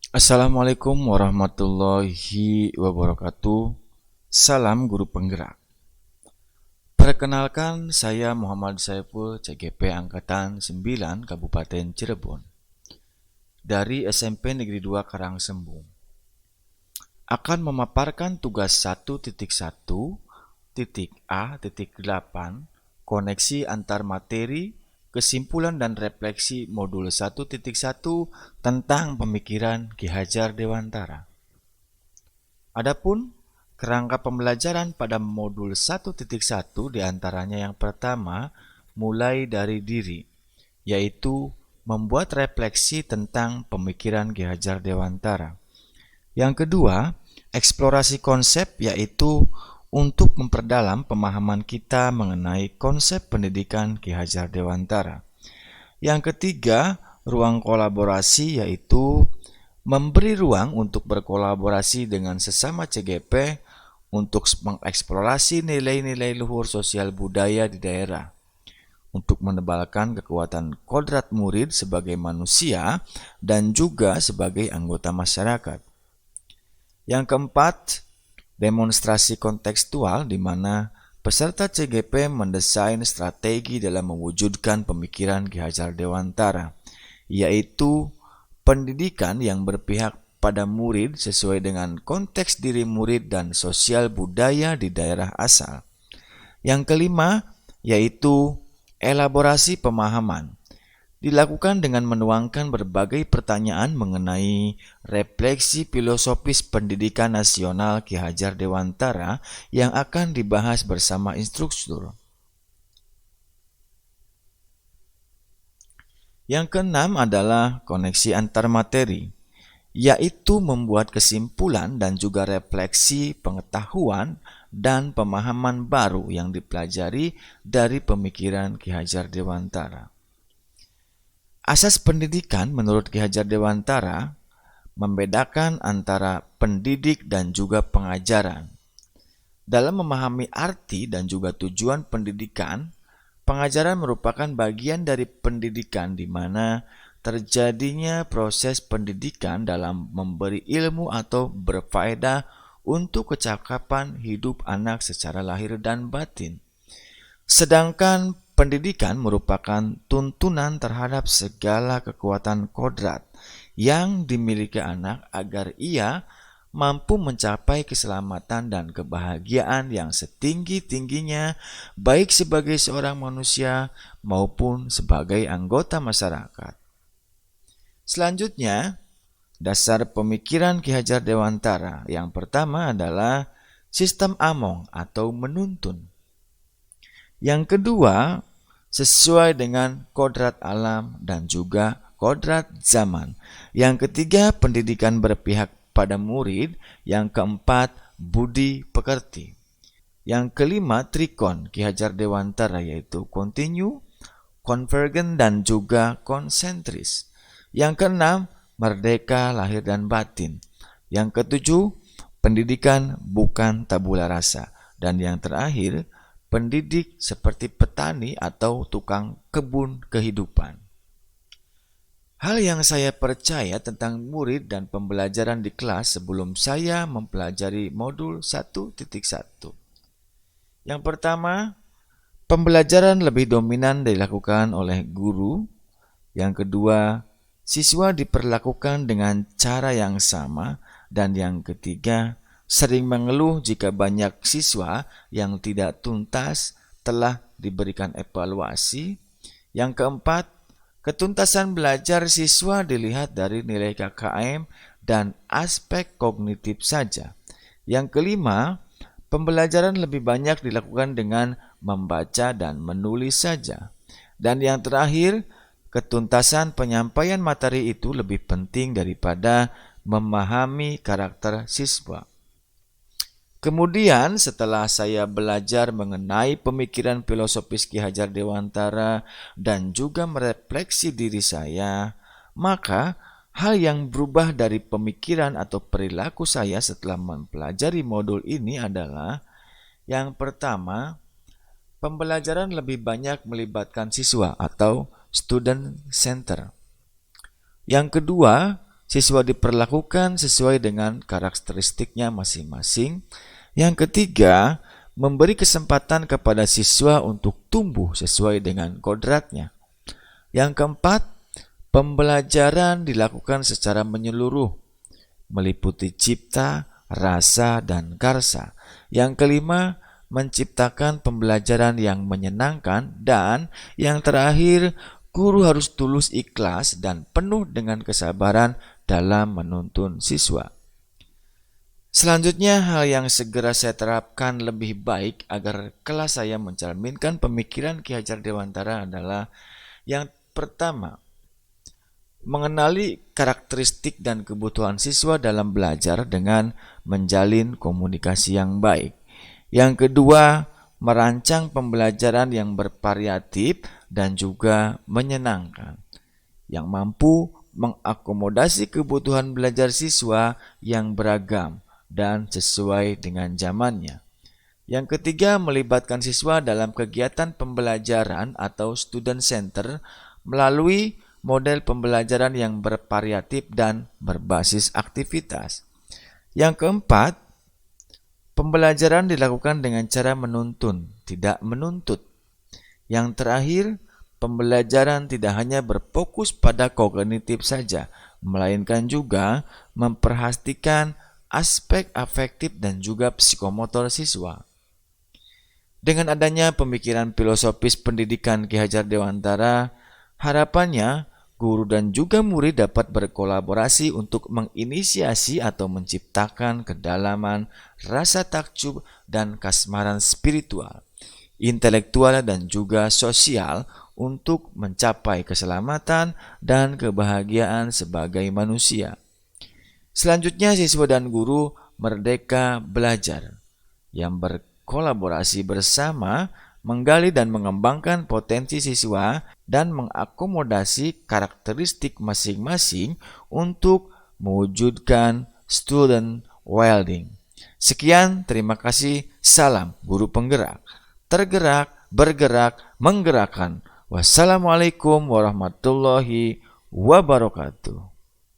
Assalamualaikum warahmatullahi wabarakatuh. Salam guru penggerak. Perkenalkan, saya Muhammad Saiful, CGP Angkatan 9 Kabupaten Cirebon dari SMP Negeri 2 Karangsembung. Akan memaparkan tugas 1.1.A.8 koneksi antar materi, kesimpulan dan refleksi modul 1.1 tentang pemikiran Ki Hajar Dewantara. Adapun kerangka pembelajaran pada modul 1.1 diantaranya yang pertama, mulai dari diri, yaitu membuat refleksi tentang pemikiran Ki Hajar Dewantara. Yang kedua, eksplorasi konsep, yaitu untuk memperdalam pemahaman kita mengenai konsep pendidikan Ki Hajar Dewantara. Yang ketiga, ruang kolaborasi, yaitu memberi ruang untuk berkolaborasi dengan sesama CGP untuk mengeksplorasi nilai-nilai luhur sosial budaya di daerah, untuk menebalkan kekuatan kodrat murid sebagai manusia dan juga sebagai anggota masyarakat. Yang keempat, demonstrasi kontekstual di mana peserta CGP mendesain strategi dalam mewujudkan pemikiran Ki Hajar Dewantara, yaitu pendidikan yang berpihak pada murid sesuai dengan konteks diri murid dan sosial budaya di daerah asal. Yang kelima, yaitu elaborasi pemahaman. Dilakukan dengan menuangkan berbagai pertanyaan mengenai refleksi filosofis pendidikan nasional Ki Hajar Dewantara yang akan dibahas bersama instruktur. Yang keenam adalah koneksi antar materi, yaitu membuat kesimpulan dan juga refleksi pengetahuan dan pemahaman baru yang dipelajari dari pemikiran Ki Hajar Dewantara. Asas pendidikan menurut Ki Hajar Dewantara membedakan antara pendidik dan juga pengajaran. Dalam memahami arti dan juga tujuan pendidikan, pengajaran merupakan bagian dari pendidikan di mana terjadinya proses pendidikan dalam memberi ilmu atau berfaedah untuk kecakapan hidup anak secara lahir dan batin. Sedangkan pendidikan merupakan tuntunan terhadap segala kekuatan kodrat yang dimiliki anak agar ia mampu mencapai keselamatan dan kebahagiaan yang setinggi-tingginya baik sebagai seorang manusia maupun sebagai anggota masyarakat. Selanjutnya, dasar pemikiran Ki Hajar Dewantara yang pertama adalah sistem Among atau menuntun. Yang kedua, sesuai dengan kodrat alam dan juga kodrat zaman. Yang ketiga, pendidikan berpihak pada murid. Yang keempat, budi pekerti. Yang kelima, trikon Ki Hajar Dewantara, yaitu kontinu, konvergen, dan juga konsentris. Yang keenam, merdeka lahir dan batin. Yang ketujuh, pendidikan bukan tabula rasa. Dan yang terakhir, pendidik seperti petani atau tukang kebun kehidupan. Hal yang saya percaya tentang murid dan pembelajaran di kelas sebelum saya mempelajari modul 1.1. Yang pertama, pembelajaran lebih dominan dilakukan oleh guru. Yang kedua, siswa diperlakukan dengan cara yang sama. Dan yang ketiga, sering mengeluh jika banyak siswa yang tidak tuntas telah diberikan evaluasi. Yang keempat, ketuntasan belajar siswa dilihat dari nilai KKM dan aspek kognitif saja. Yang kelima, pembelajaran lebih banyak dilakukan dengan membaca dan menulis saja. Dan yang terakhir, ketuntasan penyampaian materi itu lebih penting daripada memahami karakter siswa. Kemudian setelah saya belajar mengenai pemikiran filosofis Ki Hajar Dewantara dan juga merefleksi diri saya, maka hal yang berubah dari pemikiran atau perilaku saya setelah mempelajari modul ini adalah yang pertama, pembelajaran lebih banyak melibatkan siswa atau student center. Yang kedua, Siswa diperlakukan sesuai dengan karakteristiknya masing-masing. Yang ketiga, memberi kesempatan kepada siswa untuk tumbuh sesuai dengan kodratnya. Yang keempat, pembelajaran dilakukan secara menyeluruh, meliputi cipta, rasa, dan karsa. Yang kelima, menciptakan pembelajaran yang menyenangkan. Dan yang terakhir, guru harus tulus ikhlas dan penuh dengan kesabaran dalam menuntun siswa. Selanjutnya, hal yang segera saya terapkan lebih baik agar kelas saya mencerminkan pemikiran Ki Hajar Dewantara adalah yang pertama, mengenali karakteristik dan kebutuhan siswa dalam belajar dengan menjalin komunikasi yang baik. Yang kedua, merancang pembelajaran yang bervariatif dan juga menyenangkan, yang mampu mengakomodasi kebutuhan belajar siswa yang beragam dan sesuai dengan zamannya. Yang ketiga, melibatkan siswa dalam kegiatan pembelajaran atau student center melalui model pembelajaran yang bervariatif dan berbasis aktivitas. Yang keempat, pembelajaran dilakukan dengan cara menuntun, tidak menuntut. Yang terakhir, pembelajaran tidak hanya berfokus pada kognitif saja, melainkan juga memperhatikan aspek afektif dan juga psikomotor siswa. Dengan adanya pemikiran filosofis pendidikan Ki Hajar Dewantara, harapannya guru dan juga murid dapat berkolaborasi untuk menginisiasi atau menciptakan kedalaman rasa takjub dan kasmaran spiritual, intelektual, dan juga sosial untuk mencapai keselamatan dan kebahagiaan sebagai manusia. Selanjutnya, siswa dan guru merdeka belajar yang berkolaborasi bersama, menggali dan mengembangkan potensi siswa dan mengakomodasi karakteristik masing-masing untuk mewujudkan student well-being. Sekian, terima kasih. Salam guru penggerak. Tergerak, bergerak, menggerakkan. Wassalamualaikum warahmatullahi wabarakatuh.